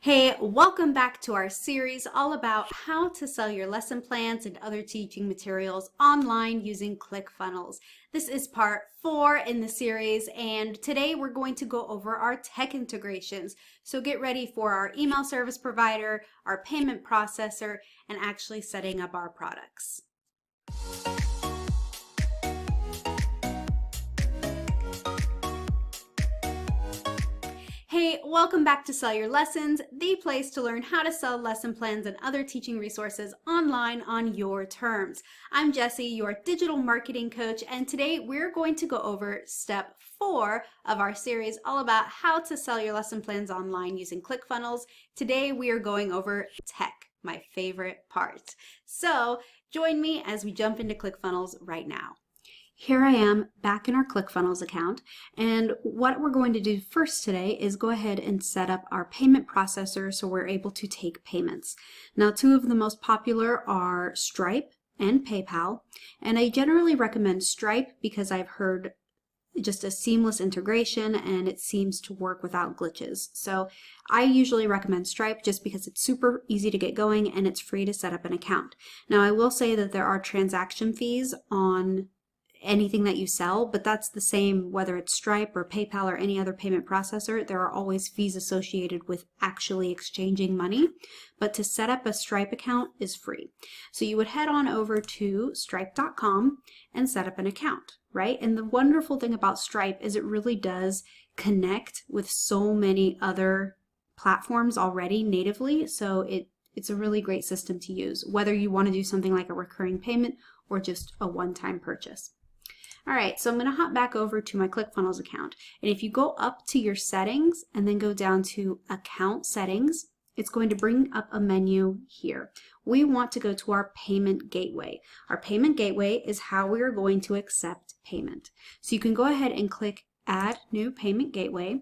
Hey, welcome back to our series all about how to sell your lesson plans and other teaching materials online using ClickFunnels. This is part 4 in the series, and today we're going to go over our tech integrations. So get ready for our email service provider, our payment processor, and actually setting up our products. Hey, welcome back to Sell Your Lessons, the place to learn how to sell lesson plans and other teaching resources online on your terms. I'm Jessie, your digital marketing coach, and today we're going to go over step 4 of our series all about how to sell your lesson plans online using ClickFunnels. Today we are going over tech, my favorite part. So join me as we jump into ClickFunnels right now. Here I am back in our ClickFunnels account, and what we're going to do first today is go ahead and set up our payment processor so we're able to take payments. Now, two of the most popular are Stripe and PayPal, and I generally recommend Stripe because I've heard just a seamless integration and it seems to work without glitches. So I usually recommend Stripe just because it's super easy to get going and it's free to set up an account. Now, I will say that there are transaction fees on anything that you sell, but that's the same whether it's Stripe or PayPal or any other payment processor. There are always fees associated with actually exchanging money, but to set up a Stripe account is free. So you would head on over to stripe.com and set up an account, right? And the wonderful thing about Stripe is it really does connect with so many other platforms already natively, so it's a really great system to use, whether you want to do something like a recurring payment or just a one-time purchase. All right, so I'm going to hop back over to my ClickFunnels account. And if you go up to your settings and then go down to account settings, it's going to bring up a menu here. We want to go to our payment gateway. Our payment gateway is how we are going to accept payment. So you can go ahead and click Add New Payment Gateway.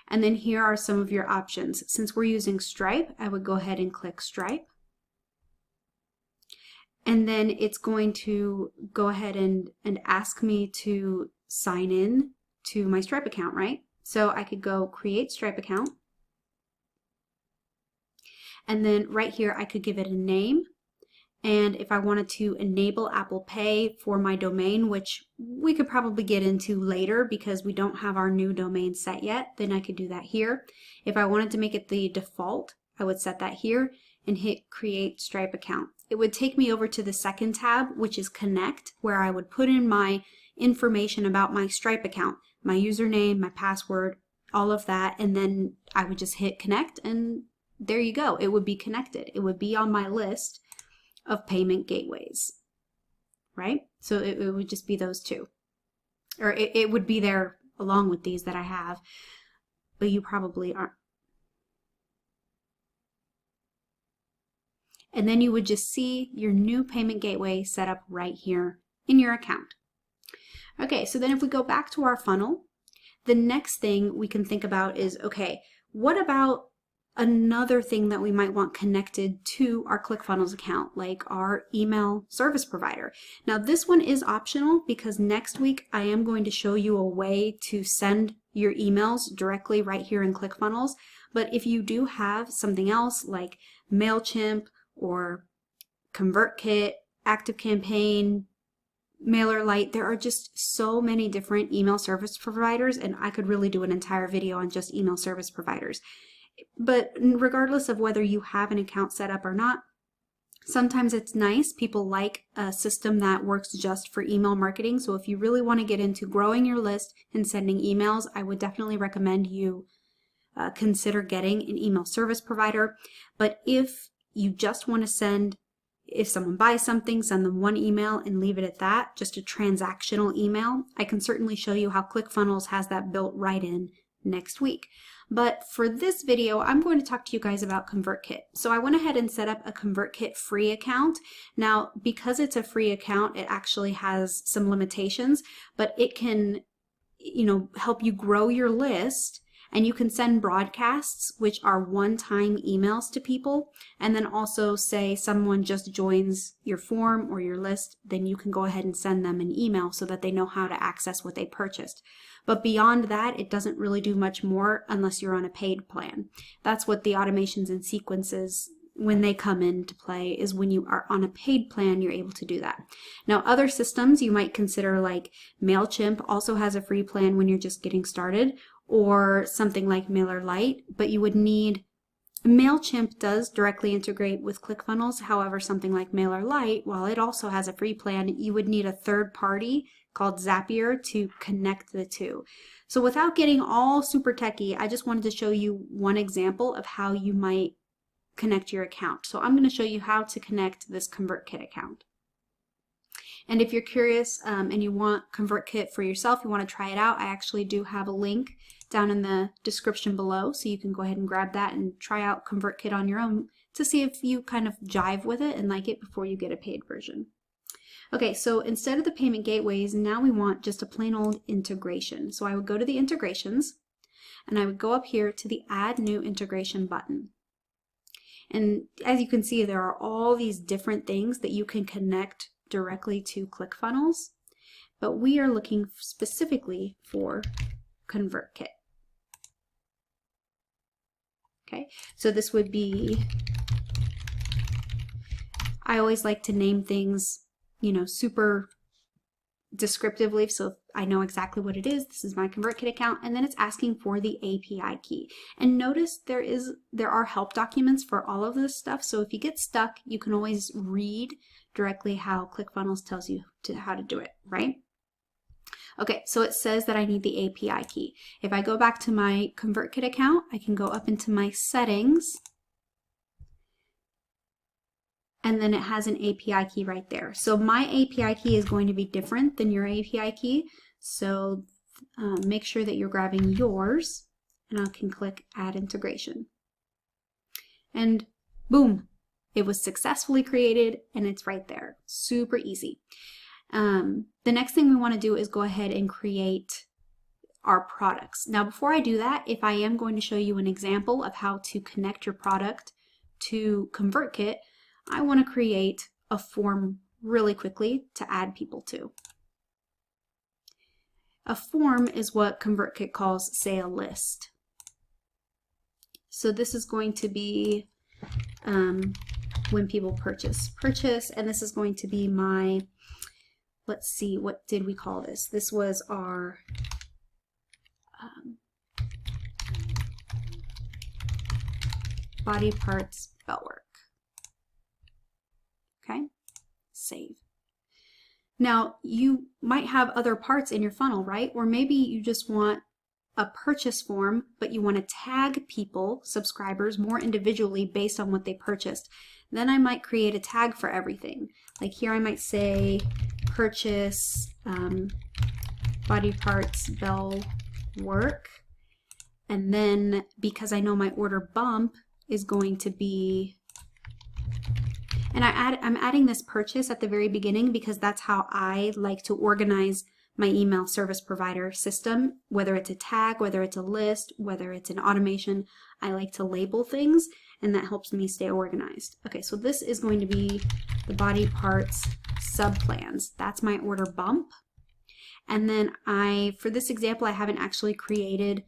And then here are some of your options. Since we're using Stripe, I would go ahead and click Stripe. And then it's going to go ahead and ask me to sign in to my Stripe account, right? So I could go create Stripe account. And then right here, I could give it a name. And if I wanted to enable Apple Pay for my domain, which we could probably get into later because we don't have our new domain set yet, then I could do that here. If I wanted to make it the default, I would set that here and hit create Stripe account. It would take me over to the second tab, which is connect, where I would put in my information about my Stripe account, my username, my password, all of that, and then I would just hit connect and there you go. It would be connected. It would be on my list of payment gateways, right? So it would just be those two. Or it would be there along with these that I have, but you probably aren't. And then you would just see your new payment gateway set up right here in your account. Okay, so then if we go back to our funnel, the next thing we can think about is, okay, what about another thing that we might want connected to our ClickFunnels account, like our email service provider? Now this one is optional because next week I am going to show you a way to send your emails directly right here in ClickFunnels. But if you do have something else like MailChimp or ConvertKit, ActiveCampaign, MailerLite, there are just so many different email service providers, and I could really do an entire video on just email service providers. But regardless of whether you have an account set up or not, sometimes it's nice. People like a system that works just for email marketing. So if you really want to get into growing your list and sending emails, I would definitely recommend you consider getting an email service provider. But if you just want to send, if someone buys something, send them one email and leave it at that, just a transactional email, I can certainly show you how ClickFunnels has that built right in next week. But for this video, I'm going to talk to you guys about ConvertKit. So I went ahead and set up a ConvertKit free account. Now, because it's a free account, it actually has some limitations, but it can, help you grow your list. And you can send broadcasts, which are one-time emails to people. And then also say someone just joins your form or your list, then you can go ahead and send them an email so that they know how to access what they purchased. But beyond that, it doesn't really do much more unless you're on a paid plan. That's what the automations and sequences, when they come into play, is when you are on a paid plan, you're able to do that. Now, other systems you might consider, like MailChimp also has a free plan when you're just getting started, or something like MailerLite, but you would need MailChimp does directly integrate with ClickFunnels. However, something like MailerLite, while it also has a free plan, you would need a third party called Zapier to connect the two. So without getting all super techy, I just wanted to show you one example of how you might connect your account. So I'm going to show you how to connect this ConvertKit account. And if you're curious and you want ConvertKit for yourself, you want to try it out, I actually do have a link down in the description below, so you can go ahead and grab that and try out ConvertKit on your own to see if you kind of jive with it and like it before you get a paid version. Okay, so instead of the payment gateways, now we want just a plain old integration. So I would go to the integrations and I would go up here to the Add New Integration button. And as you can see, there are all these different things that you can connect directly to ClickFunnels, but we are looking specifically for ConvertKit. Okay, so this would be, I always like to name things, super descriptively, so I know exactly what it is. This is my ConvertKit account, and then it's asking for the API key. And notice there are help documents for all of this stuff, so if you get stuck, you can always read directly how ClickFunnels tells you how to do it, right? Okay, so it says that I need the API key. If I go back to my ConvertKit account, I can go up into my settings, and then it has an API key right there. So my API key is going to be different than your API key, so make sure that you're grabbing yours, and I can click Add Integration. And boom, it was successfully created, and it's right there. Super easy. The next thing we want to do is go ahead and create our products. Now, before I do that, if I am going to show you an example of how to connect your product to ConvertKit, I want to create a form really quickly to add people to. A form is what ConvertKit calls, say, a list. So this is going to be when people purchase, and this is going to be my, let's see, what did we call this? This was our body parts belt work. Okay, save. Now, you might have other parts in your funnel, right? Or maybe you just want a purchase form, but you want to tag people, subscribers, more individually based on what they purchased. Then I might create a tag for everything. Like here I might say purchase body parts bell work. And then because I know my order bump is going to be, and I'm adding this purchase at the very beginning because that's how I like to organize my email service provider system, whether it's a tag, whether it's a list, whether it's an automation. I like to label things, and that helps me stay organized. Okay, so this is going to be the body parts sub-plans. That's my order bump. And then for this example, I haven't actually created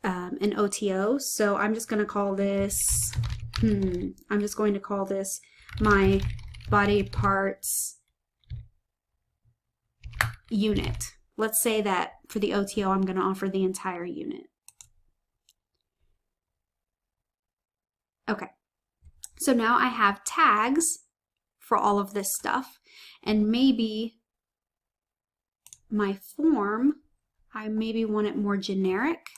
an OTO, so I'm just going to call this, I'm just going to call this my body parts unit. Let's say that for the OTO, I'm going to offer the entire unit. Okay, so now I have tags for all of this stuff, and maybe my form, I maybe want it more generic.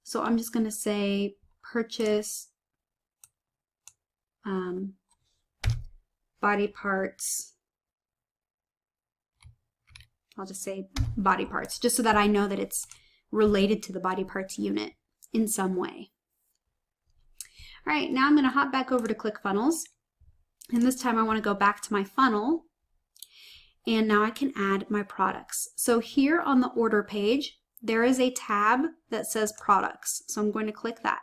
So I'm just going to say purchase body parts. I'll just say body parts, just so that I know that it's related to the body parts unit in some way. All right, now I'm going to hop back over to ClickFunnels, and this time I want to go back to my funnel, and now I can add my products. So here on the order page, there is a tab that says products, so I'm going to click that.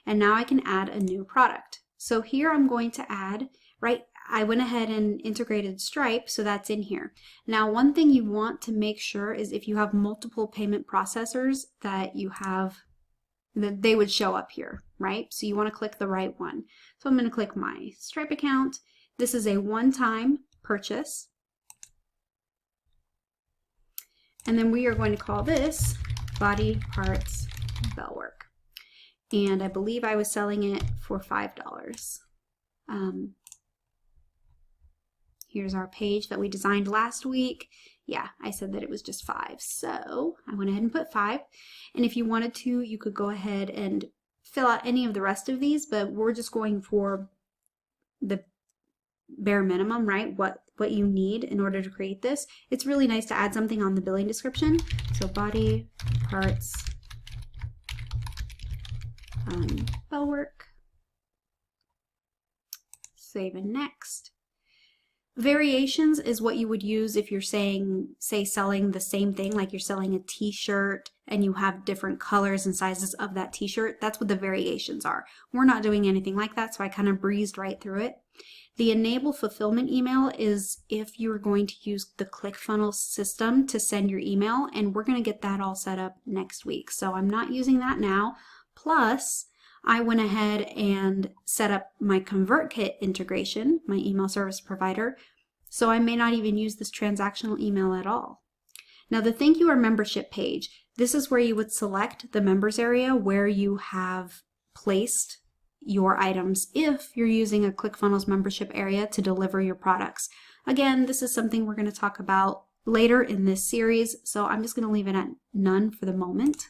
And now I can add a new product. So here I'm going to add, right I went ahead and integrated Stripe, so that's in here. Now, one thing you want to make sure is if you have multiple payment processors that they would show up here, right? So you want to click the right one. So I'm going to click my Stripe account. This is a one-time purchase. And then we are going to call this Body Parts Bellwork. And I believe I was selling it for $5. Here's our page that we designed last week. Yeah, I said that it was just $5. So I went ahead and put $5. And if you wanted to, you could go ahead and fill out any of the rest of these, but we're just going for the bare minimum, right? What you need in order to create this. It's really nice to add something on the billing description. So body parts bellwork. Save and next. Variations is what you would use if you're selling the same thing, like you're selling a t-shirt and you have different colors and sizes of that t-shirt. That's what the variations are. We're not doing anything like that, so I kind of breezed right through it. The enable fulfillment email is if you're going to use the ClickFunnels system to send your email, and we're going to get that all set up next week. So I'm not using that now. Plus, I went ahead and set up my ConvertKit integration, my email service provider, so I may not even use this transactional email at all. Now the thank you or membership page, this is where you would select the members area where you have placed your items if you're using a ClickFunnels membership area to deliver your products. Again, this is something we're going to talk about later in this series, so I'm just going to leave it at none for the moment.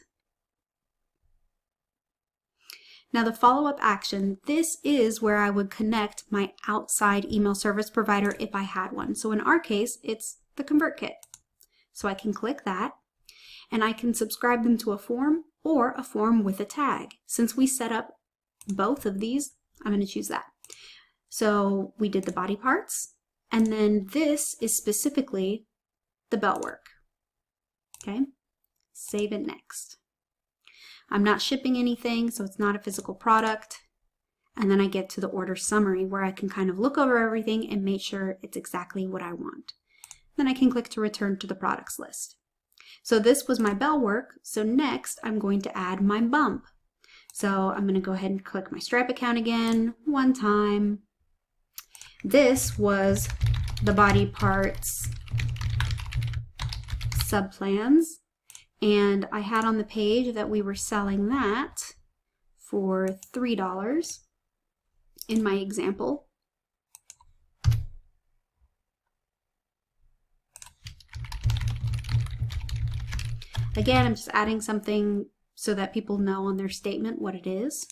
Now the follow-up action, this is where I would connect my outside email service provider if I had one. So in our case, it's the ConvertKit. So I can click that and I can subscribe them to a form or a form with a tag. Since we set up both of these, I'm going to choose that. So we did the body parts, and then this is specifically the bellwork. Okay, save it next. I'm not shipping anything, so it's not a physical product. And then I get to the order summary where I can kind of look over everything and make sure it's exactly what I want. Then I can click to return to the products list. So this was my bellwork. So next I'm going to add my bump. So I'm going to go ahead and click my Stripe account again, one time. This was the body parts subplans. And I had on the page that we were selling that for $3 in my example. Again, I'm just adding something so that people know on their statement what it is.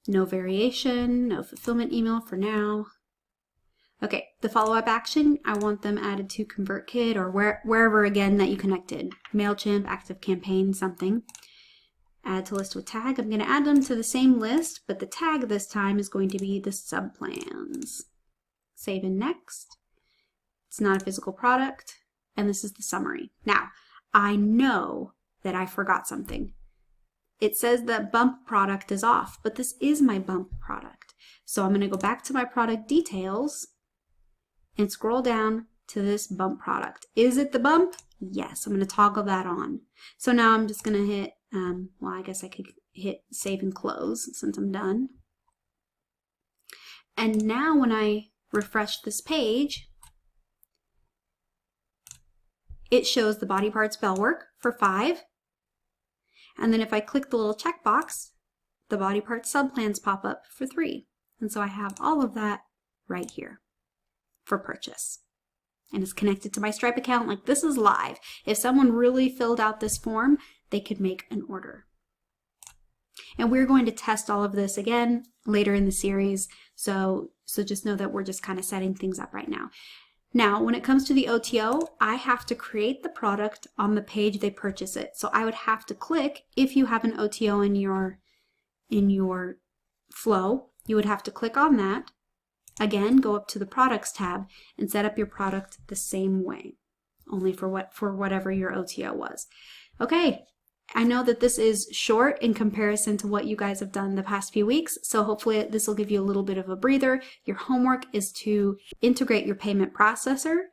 No variation, no fulfillment email for now. Okay, the follow-up action, I want them added to ConvertKit or wherever again that you connected. MailChimp, ActiveCampaign, something. Add to list with tag. I'm going to add them to the same list, but the tag this time is going to be the subplans. Save and next. It's not a physical product, and this is the summary. Now, I know that I forgot something. It says that bump product is off, but this is my bump product. So I'm going to go back to my product details and scroll down to this bump product. Is it the bump? Yes, I'm going to toggle that on. So now I'm just going to hit, well, I guess I could hit save and close since I'm done. And now when I refresh this page, it shows the body parts bellwork for $5. And then if I click the little checkbox, the body parts subplans pop up for $3. And so I have all of that right here for purchase. And it's connected to my Stripe account. Like, this is live. If someone really filled out this form, they could make an order. And we're going to test all of this again later in the series. So just know that we're just kind of setting things up right now. Now, when it comes to the OTO, I have to create the product on the page they purchase it. So I would have to click, if you have an OTO in your flow, you would have to click on that. Again, go up to the products tab and set up your product the same way, only for whatever your OTO was. Okay, I know that this is short in comparison to what you guys have done the past few weeks, so hopefully this will give you a little bit of a breather. Your homework is to integrate your payment processor,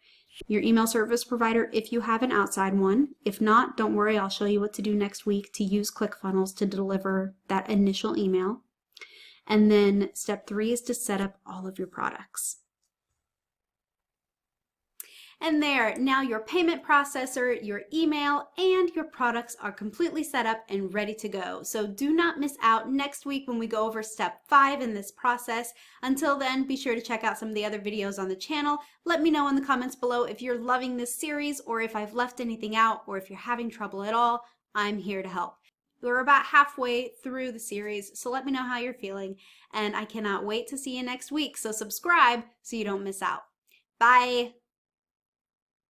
your email service provider if you have an outside one. If not, don't worry, I'll show you what to do next week to use ClickFunnels to deliver that initial email. And then step 3 is to set up all of your products. And there, now your payment processor, your email, and your products are completely set up and ready to go. So do not miss out next week when we go over step 5 in this process. Until then, be sure to check out some of the other videos on the channel. Let me know in the comments below if you're loving this series or if I've left anything out or if you're having trouble at all. I'm here to help. We're about halfway through the series, so let me know how you're feeling. And I cannot wait to see you next week. So subscribe so you don't miss out. Bye.